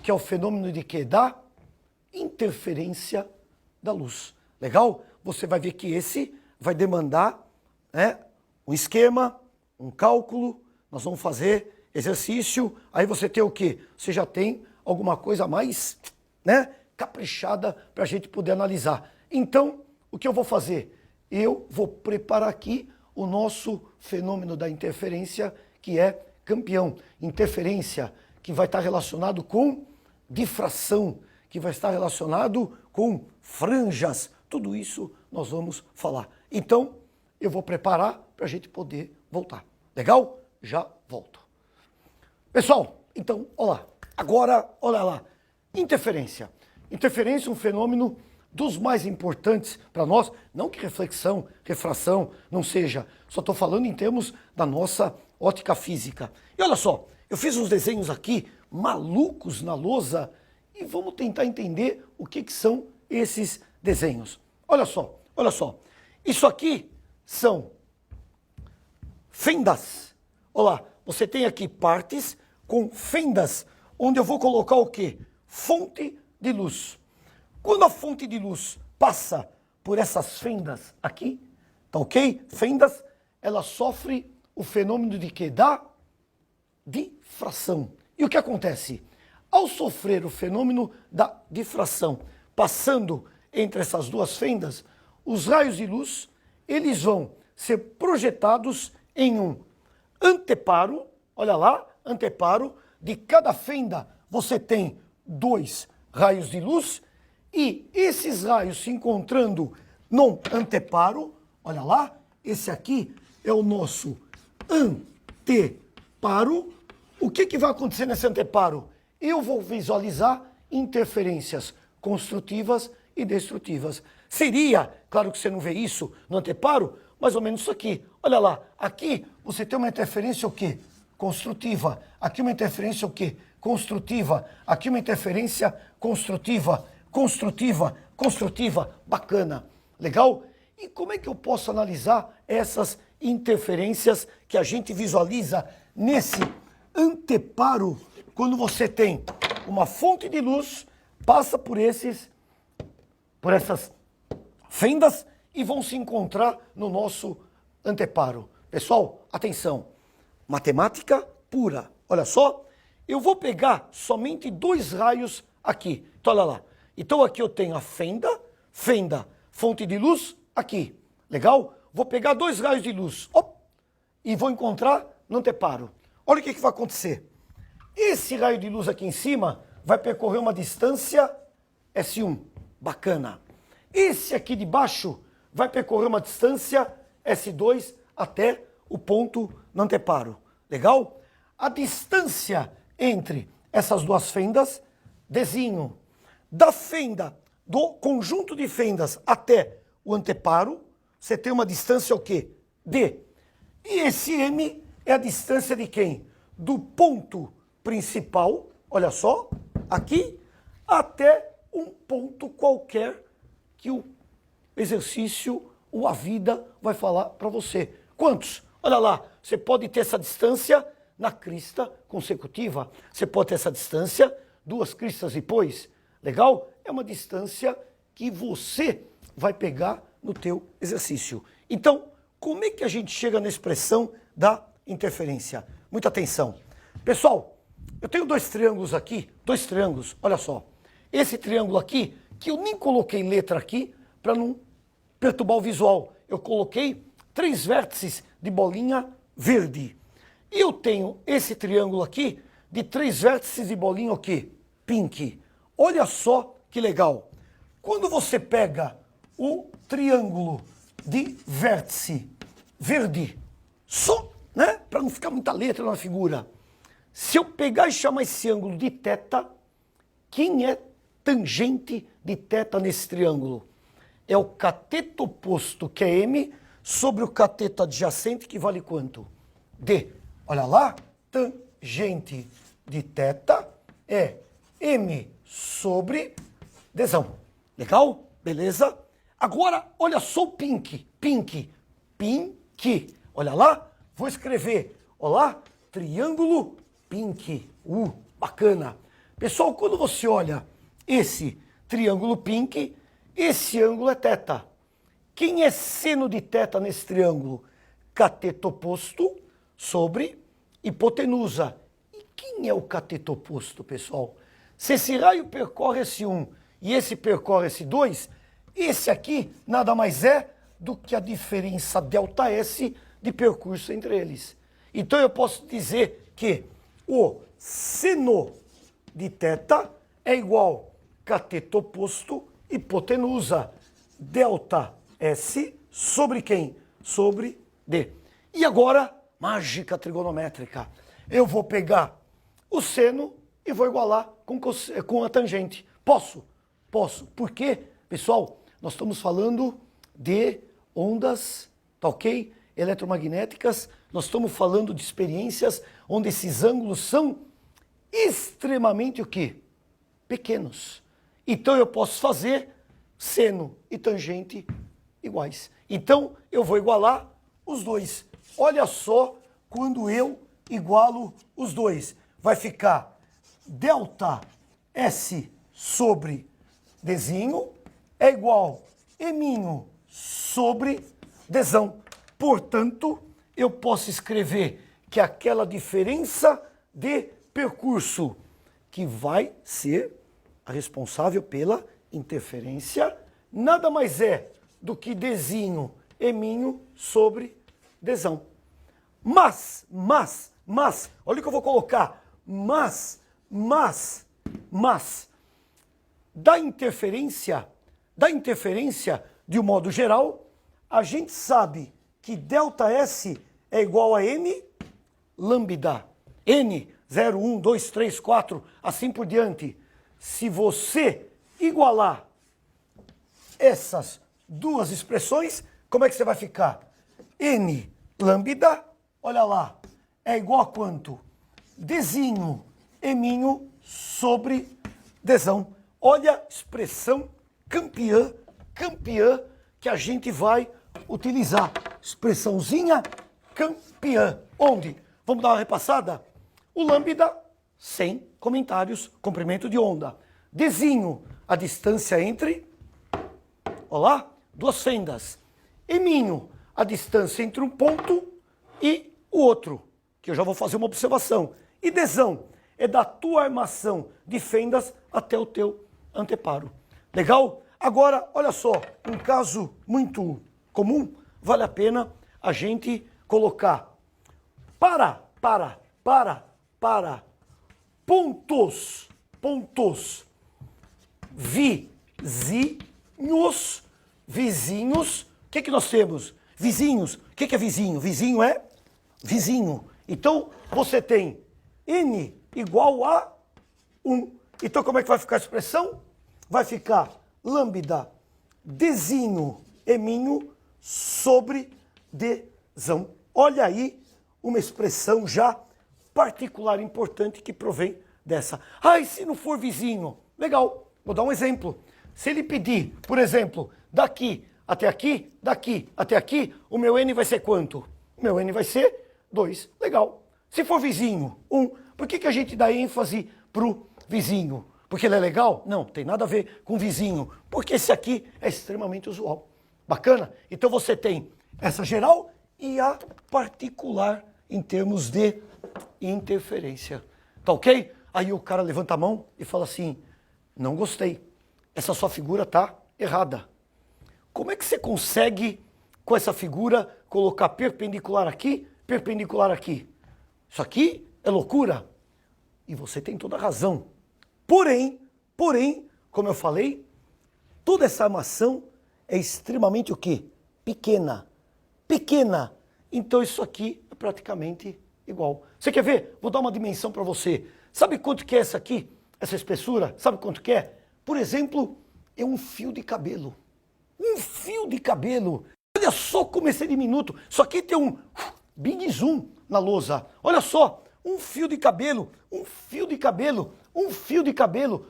que é o fenômeno de quê? Da interferência da luz. Legal? Você vai ver que esse vai demandar, né, um esquema, um cálculo, nós vamos fazer exercício, aí você tem o quê? Você já tem alguma coisa mais, né, caprichada para a gente poder analisar. Então, o que eu vou fazer? Eu vou preparar aqui o nosso fenômeno da interferência, que é campeão. Interferência que vai estar relacionado com difração, que vai estar relacionado com franjas. Tudo isso nós vamos falar. Então, eu vou preparar para a gente poder voltar. Legal? Já volto. Pessoal, então, olha lá. Agora, olha lá. Interferência. Interferência é um fenômeno dos mais importantes para nós. Não que reflexão, refração não seja. Só estou falando em termos da nossa ótica física. E olha só, eu fiz uns desenhos aqui malucos na lousa e vamos tentar entender o que são esses desenhos. Olha só, olha só. Isso aqui são fendas. Olha lá, você tem aqui partes com fendas, onde eu vou colocar o quê? Fonte de luz. Quando a fonte de luz passa por essas fendas aqui, tá ok? Fendas, ela sofre o fenômeno de quê? Da difração. E o que acontece? Ao sofrer o fenômeno da difração, passando entre essas duas fendas, os raios de luz, eles vão ser projetados em um anteparo, olha lá, anteparo, de cada fenda você tem 2 raios de luz, e esses raios se encontrando no anteparo, olha lá, esse aqui é o nosso anteparo. O que vai acontecer nesse anteparo? Eu vou visualizar interferências construtivas e destrutivas. Seria, claro que você não vê isso no anteparo, mais ou menos isso aqui. Olha lá, aqui você tem uma interferência o quê? Construtiva. Aqui uma interferência o quê? Construtiva. Aqui uma interferência construtiva. Construtiva, construtiva, bacana. Legal? E como é que eu posso analisar essas interferências que a gente visualiza nesse anteparo, quando você tem uma fonte de luz, passa por essas fendas e vão se encontrar no nosso anteparo. Pessoal, atenção, matemática pura. Olha só, eu vou pegar somente 2 raios aqui. Então, olha lá. Então, aqui eu tenho a fenda, fonte de luz, aqui. Legal? Vou pegar 2 raios de luz, e vou encontrar no anteparo. Olha o que vai acontecer. Esse raio de luz aqui em cima vai percorrer uma distância S1. Bacana. Esse aqui de baixo vai percorrer uma distância S2 até o ponto no anteparo. Legal? A distância entre essas duas fendas, Dzinho. Da fenda, do conjunto de fendas até o anteparo, você tem uma distância o quê? D. E esse M é a distância de quem? Do ponto principal, olha só, aqui, até um ponto qualquer que o exercício ou a vida vai falar para você. Quantos? Olha lá, você pode ter essa distância na crista consecutiva, você pode ter essa distância 2 cristas depois. Legal? É uma distância que você vai pegar no teu exercício. Então, como é que a gente chega na expressão da interferência? Muita atenção. Pessoal, eu tenho 2 triângulos aqui, 2 triângulos, olha só. Esse triângulo aqui, que eu nem coloquei letra aqui para não perturbar o visual. Eu coloquei 3 vértices de bolinha verde. E eu tenho esse triângulo aqui de 3 vértices de bolinha o quê? Pink. Olha só que legal. Quando você pega o triângulo de vértice verde, só, né, para não ficar muita letra na figura, se eu pegar e chamar esse ângulo de θ, quem é tangente de θ nesse triângulo? É o cateto oposto, que é M, sobre o cateto adjacente, que vale quanto? D. Olha lá, tangente de θ é M sobre Dzão. Legal? Beleza? Agora, olha só o pink. Pink. Olha lá, vou escrever. Olha lá, triângulo pink. Bacana. Pessoal, quando você olha esse triângulo pink, esse ângulo é θ. Quem é seno de θ nesse triângulo? Cateto oposto sobre hipotenusa. E quem é o cateto oposto, pessoal? Se esse raio percorre esse 1 e esse percorre esse 2, esse aqui nada mais é do que a diferença ΔS de percurso entre eles. Então eu posso dizer que o seno de θ é igual cateto oposto hipotenusa. ΔS sobre quem? Sobre D. E agora, mágica trigonométrica. Eu vou pegar o seno e vou igualar com a tangente. Posso? Posso. Por quê? Pessoal, nós estamos falando de ondas, tá ok? Eletromagnéticas. Nós estamos falando de experiências onde esses ângulos são extremamente o quê? Pequenos. Então eu posso fazer seno e tangente iguais. Então eu vou igualar os dois. Olha só quando eu igualo os dois. Vai ficar ΔS sobre Dzinho é igual Eminho sobre Dzão. Portanto, eu posso escrever que aquela diferença de percurso que vai ser a responsável pela interferência nada mais é do que Dzinho Eminho sobre Dzão. Mas, olha o que eu vou colocar, mas, da interferência, de um modo geral, a gente sabe que ΔS é igual a M lambda, N, 0, 1, 2, 3, 4, assim por diante. Se você igualar essas duas expressões, como é que você vai ficar? N lambda, olha lá, é igual a quanto? Dzinho Eminho sobre Dzão. Olha a expressão campeã que a gente vai utilizar. Expressãozinha campeã. Onde? Vamos dar uma repassada? O lambda, sem comentários, comprimento de onda. Dzinho, a distância entre, olha lá, duas fendas. Eminho, a distância entre um ponto e o outro, que eu já vou fazer uma observação. E Dzão é da tua armação de fendas até o teu anteparo. Legal? Agora, olha só, um caso muito comum, vale a pena a gente colocar para pontos vizinhos, o que nós temos? Vizinhos, o que é vizinho? Vizinho é vizinho. Então, você tem N igual a 1. Então, como é que vai ficar a expressão? Vai ficar lambda Dzinho Eminho sobre Dzão. Olha aí uma expressão já particular importante que provém dessa. Ah, e se não for vizinho? Legal, vou dar um exemplo. Se ele pedir, por exemplo, daqui até aqui, o meu N vai ser quanto? O meu N vai ser 2. Legal. Se for vizinho, 1. Por que a gente dá ênfase pro vizinho? Porque ele é legal? Não, tem nada a ver com vizinho. Porque esse aqui é extremamente usual. Bacana? Então você tem essa geral e a particular em termos de interferência. Tá ok? Aí o cara levanta a mão e fala assim, não gostei. Essa sua figura tá errada. Como é que você consegue, com essa figura, colocar perpendicular aqui, perpendicular aqui? Isso aqui é loucura. E você tem toda a razão. Porém, como eu falei, toda essa armação é extremamente o quê? Pequena. Então isso aqui é praticamente igual. Você quer ver? Vou dar uma dimensão para você. Sabe quanto que é essa aqui? Essa espessura? Sabe quanto que é? Por exemplo, é um fio de cabelo. Um fio de cabelo. Olha só como esse é diminuto. Isso aqui tem um big zoom na lousa. Olha só, um fio de cabelo,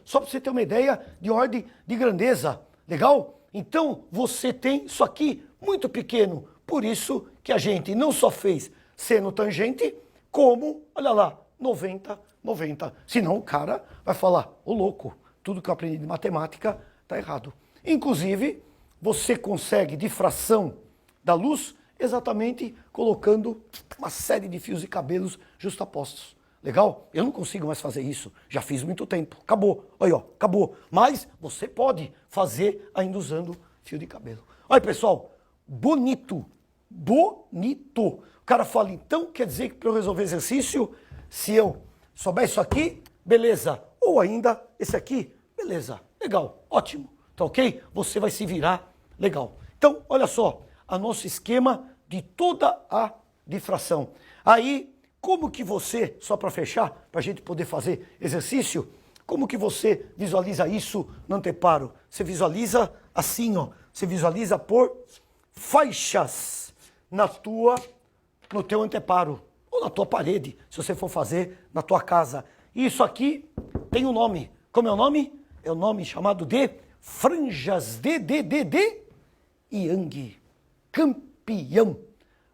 só para você ter uma ideia de ordem de grandeza. Legal? Então, você tem isso aqui muito pequeno. Por isso que a gente não só fez seno tangente, como, olha lá, 90 90. Senão o cara vai falar, ô louco, tudo que eu aprendi de matemática está errado. Inclusive, você consegue difração da luz exatamente colocando uma série de fios e cabelos justapostos. Legal? Eu não consigo mais fazer isso. Já fiz muito tempo. Acabou. Aí, ó, acabou. Mas você pode fazer ainda usando fio de cabelo. Olha, pessoal, bonito. Bonito. O cara fala, então quer dizer que para eu resolver exercício, se eu souber isso aqui, beleza. Ou ainda esse aqui, beleza. Legal, ótimo. Tá ok? Você vai se virar legal. Então, olha só, o nosso esquema de toda a difração. Aí, como que você, só para fechar, para a gente poder fazer exercício, como que você visualiza isso no anteparo? Você visualiza assim, ó. Você visualiza por faixas no teu anteparo, ou na tua parede, se você for fazer na tua casa. Isso aqui tem um nome. Como é o nome? É o nome chamado de franjas de Yang. Campeão.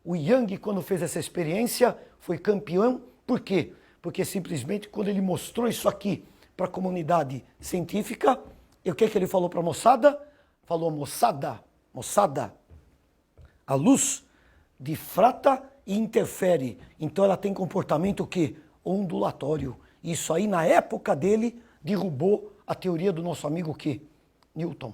O Yang, quando fez essa experiência, foi campeão. Por quê? Porque simplesmente quando ele mostrou isso aqui para a comunidade científica, e o que ele falou para a moçada? Falou, moçada, a luz difrata e interfere. Então ela tem comportamento o quê? Ondulatório. Isso aí, na época dele, derrubou a teoria do nosso amigo o quê? Newton.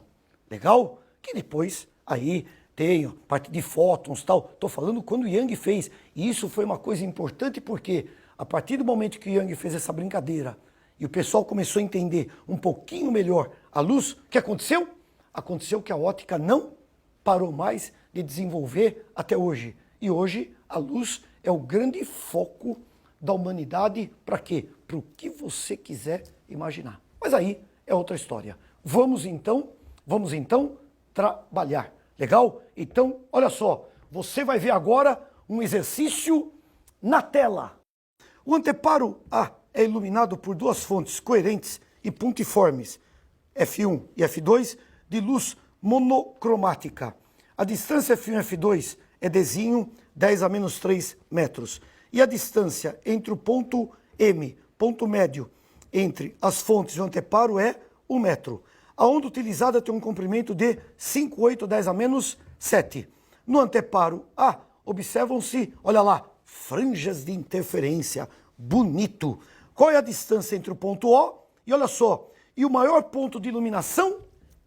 Legal? Que depois aí tem a parte de fótons e tal. Estou falando quando o Yang fez. E isso foi uma coisa importante porque a partir do momento que o Yang fez essa brincadeira e o pessoal começou a entender um pouquinho melhor a luz, o que aconteceu? Aconteceu que a ótica não parou mais de desenvolver até hoje. E hoje a luz é o grande foco da humanidade para quê? Para o que você quiser imaginar. Mas aí é outra história. Vamos então trabalhar. Legal? Então, olha só, você vai ver agora um exercício na tela. O anteparo A é iluminado por duas fontes coerentes e pontiformes, F1 e F2, de luz monocromática. A distância F1 e F2 é Dzinho, 10 a menos 3 metros. E a distância entre o ponto M, ponto médio, entre as fontes e o anteparo é 1 metro. A onda utilizada tem um comprimento de 5, 8, 10 a menos 7. No anteparo A, observam-se, olha lá, franjas de interferência. Bonito. Qual é a distância entre o ponto O e, olha só, e o maior ponto de iluminação?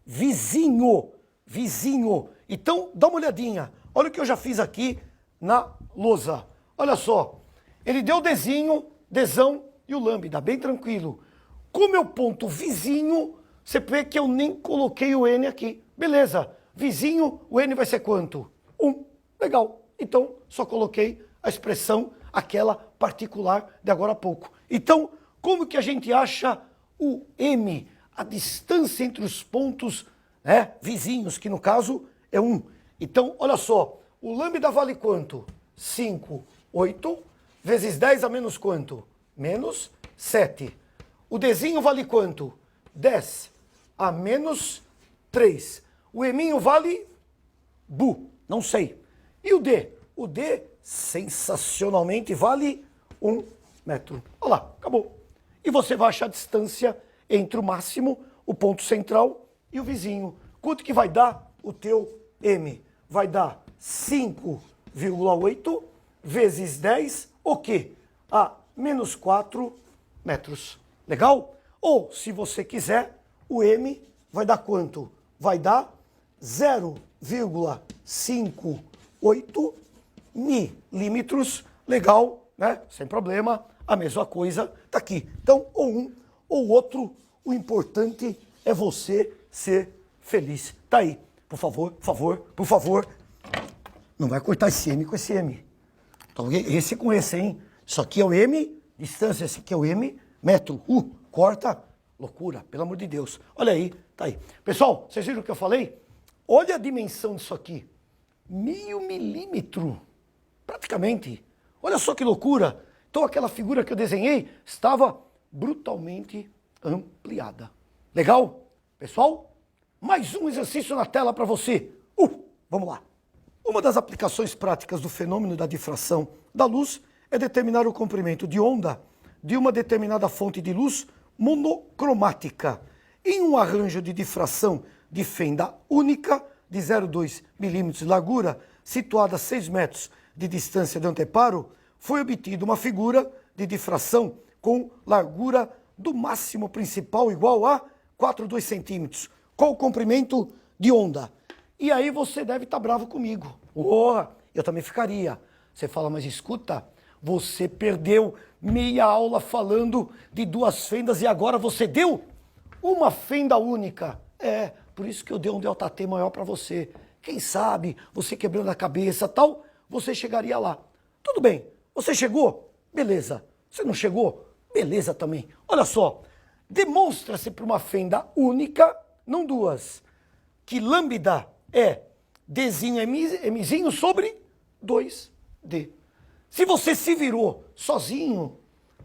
Vizinho. Vizinho. Então, dá uma olhadinha. Olha o que eu já fiz aqui na lousa. Olha só. Ele deu o Dzinho, Dzão e o lambda, bem tranquilo. Como é o ponto vizinho, você vê que eu nem coloquei o N aqui. Beleza. Vizinho, o N vai ser quanto? 1. Legal. Então, só coloquei a expressão, aquela particular de agora há pouco. Então, como que a gente acha o M, a distância entre os pontos vizinhos, que no caso é 1. Então, olha só, o lambda vale quanto? 5, 8, vezes 10 a menos quanto? Menos 7. O Dzinho vale quanto? 10 a menos 3. O Eminho vale? Não sei. E o D? O D, sensacionalmente, vale 1 metro. Olha lá, acabou. E você vai achar a distância entre o máximo, o ponto central e o vizinho. Quanto que vai dar o teu M? Vai dar 5,8 vezes 10, o quê? A menos 4 metros. Legal? Ou, se você quiser, o M vai dar quanto? Vai dar 0,58 milímetros. Legal, né? Sem problema. A mesma coisa está aqui. Então, ou um ou outro, o importante é você ser feliz. Tá aí. Por favor, por favor, por favor. Não vai cortar esse M com esse M. Então, esse com esse, hein? Isso aqui é o M, distância, esse aqui é o M, metro. Corta. Loucura, pelo amor de Deus. Olha aí, tá aí. Pessoal, vocês viram o que eu falei? Olha a dimensão disso aqui. 1.000 milímetros. Praticamente. Olha só que loucura. Então aquela figura que eu desenhei estava brutalmente ampliada. Legal? Pessoal, mais um exercício na tela para você. Vamos lá. Uma das aplicações práticas do fenômeno da difração da luz é determinar o comprimento de onda de uma determinada fonte de luz monocromática em um arranjo de difração de fenda única de 0,2 milímetros de largura, situada a 6 metros de distância do anteparo, foi obtida uma figura de difração com largura do máximo principal igual a 4,2 centímetros. Qual o comprimento de onda? E aí você deve estar bravo comigo. Eu também ficaria. Você fala, mas escuta, você perdeu meia aula falando de duas fendas e agora você deu uma fenda única. Por isso que eu dei um ΔT maior para você. Quem sabe, você quebrando a cabeça tal, você chegaria lá. Tudo bem, você chegou? Beleza. Você não chegou? Beleza também. Olha só, demonstra-se para uma fenda única, não duas, que lambda é Dzinho Mzinho sobre 2D. Se você se virou sozinho,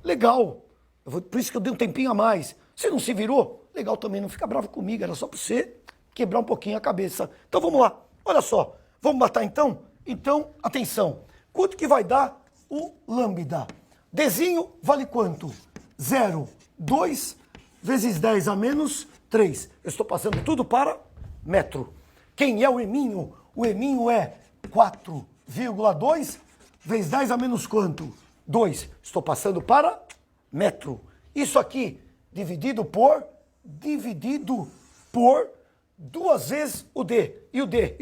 legal. Por isso que eu dei um tempinho a mais. Se não se virou, legal também, não fica bravo comigo, era só para você quebrar um pouquinho a cabeça. Então vamos lá, olha só, vamos matar então? Então, atenção, quanto que vai dar o lambda? Dzinho vale quanto? 0, 2 vezes 10 a menos 3. Eu estou passando tudo para metro. Quem é o eminho? O eminho é 4,2 vezes 10 a menos quanto? 2. Estou passando para metro. Isso aqui dividido por 2 vezes o D. E o D?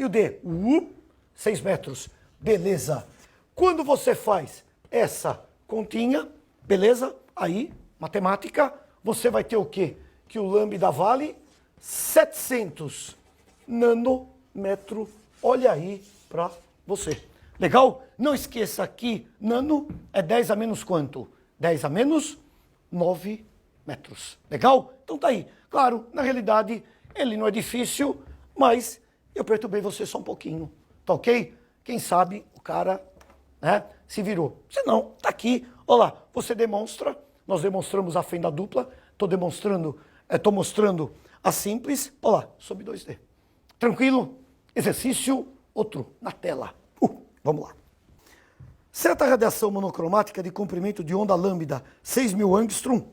6 metros. Beleza. Quando você faz essa continha, beleza? Aí, matemática, você vai ter o quê? Que o lambda vale 700 nanômetro. Olha aí para você. Legal? Não esqueça que nano é 10 a menos quanto? 10 a menos 9 metros. Legal? Então tá aí. Claro, na realidade, ele não é difícil, mas eu perturbei você só um pouquinho. Tá ok? Quem sabe o cara, né, se virou. Se não, tá aqui. Olha lá, você demonstra, nós demonstramos a fenda dupla, tô mostrando a simples, olha lá, sob 2D. Tranquilo? Exercício, outro, na tela. Vamos lá. Certa radiação monocromática de comprimento de onda lambda 6.000 angstrom,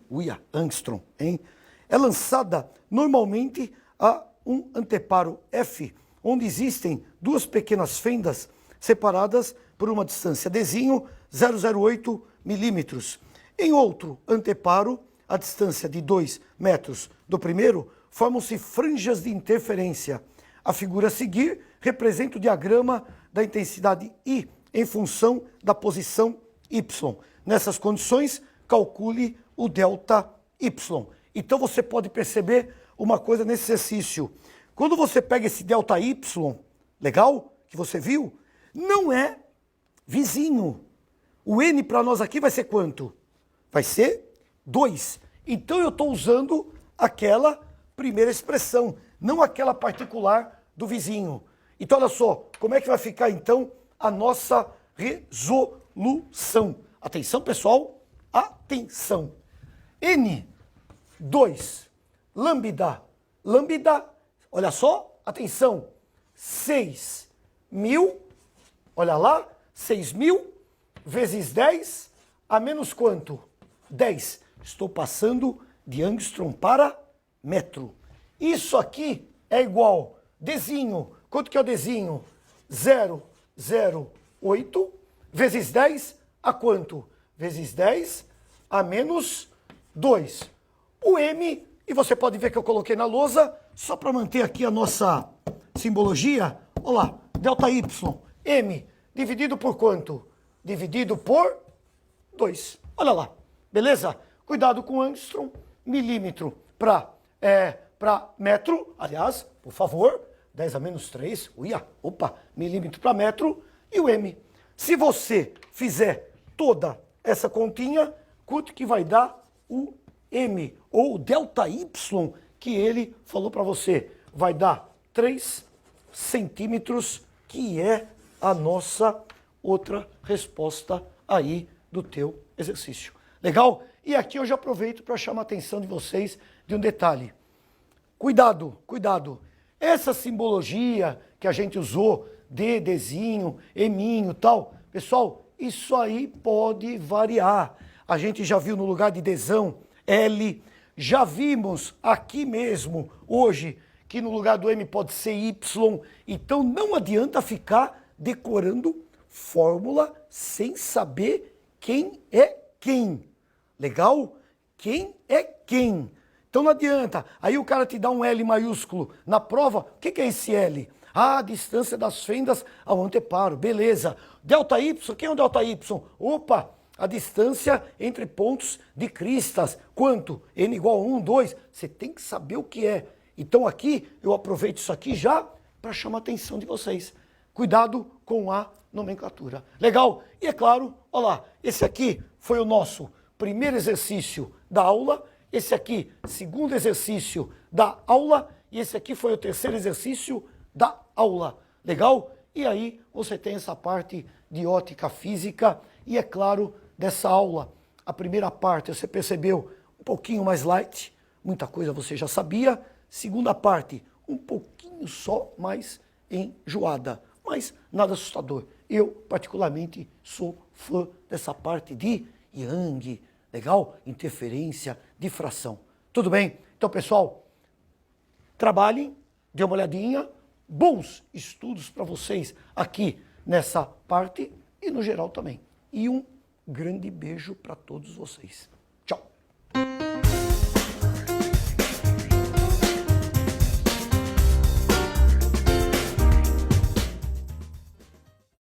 angstrom, hein? É lançada normalmente a um anteparo F, onde existem duas pequenas fendas separadas por uma distância Dzinho 0,08 milímetros. Em outro anteparo, a distância de 2 metros do primeiro, formam-se franjas de interferência. A figura a seguir representa o diagrama da intensidade I em função da posição Y. Nessas condições, calcule o delta Y. Então você pode perceber uma coisa nesse exercício. Quando você pega esse delta Y, legal? Que você viu, não é vizinho. O N para nós aqui vai ser quanto? Vai ser 2. Então eu estou usando aquela primeira expressão, não aquela particular do vizinho. Então olha só, como é que vai ficar então a nossa resolução? Atenção pessoal, atenção. N, 2, lambda, olha só, atenção, 6.000, olha lá, 6.000 vezes 10 a menos quanto? 10. Estou passando de angstrom para metro. Isso aqui é igual, Dzinho, quanto que é o Dzinho? 0,08 vezes 10 a quanto? Vezes 10 a menos 2. O M, e você pode ver que eu coloquei na lousa, só para manter aqui a nossa simbologia, olha lá, delta Y, M, dividido por quanto? Dividido por 2. Olha lá, beleza? Cuidado com angstrom, milímetro para metro, aliás, por favor, 10 a menos 3, milímetro para metro, e o M. Se você fizer toda essa continha, quanto que vai dar o M, ou o delta Y, que ele falou para você? Vai dar 3 centímetros, que é a nossa outra resposta aí do teu exercício. Legal? E aqui eu já aproveito para chamar a atenção de vocês de um detalhe. Cuidado, cuidado. Essa simbologia que a gente usou, Dzinho, Eminho e tal, pessoal, isso aí pode variar. a gente já viu no lugar de desão, L. Já vimos aqui mesmo, hoje, que no lugar do M pode ser Y. Então não adianta ficar decorando fórmula sem saber quem é quem. Legal? Quem é quem? Então não adianta. Aí o cara te dá um L maiúsculo na prova. O que é esse L? Ah, a distância das fendas ao anteparo. Beleza. Delta Y, quem é o delta Y? Opa, a distância entre pontos de cristas. Quanto? N igual a 1, 2. Você tem que saber o que é. Então aqui, eu aproveito isso aqui já para chamar a atenção de vocês. Cuidado com a nomenclatura. Legal? E é claro, olha lá, esse aqui foi o nosso primeiro exercício da aula. Esse aqui, segundo exercício da aula. E esse aqui foi o terceiro exercício da aula. Legal? E aí você tem essa parte de ótica física e, é claro, dessa aula. A primeira parte, você percebeu, um pouquinho mais light, muita coisa você já sabia. Segunda parte, um pouquinho só mais enjoada, mas nada assustador. Eu, particularmente, sou fã dessa parte de Yang, legal? Interferência, difração. Tudo bem? Então, pessoal, trabalhem, dê uma olhadinha, bons estudos para vocês aqui nessa parte e no geral também. E um grande beijo para todos vocês.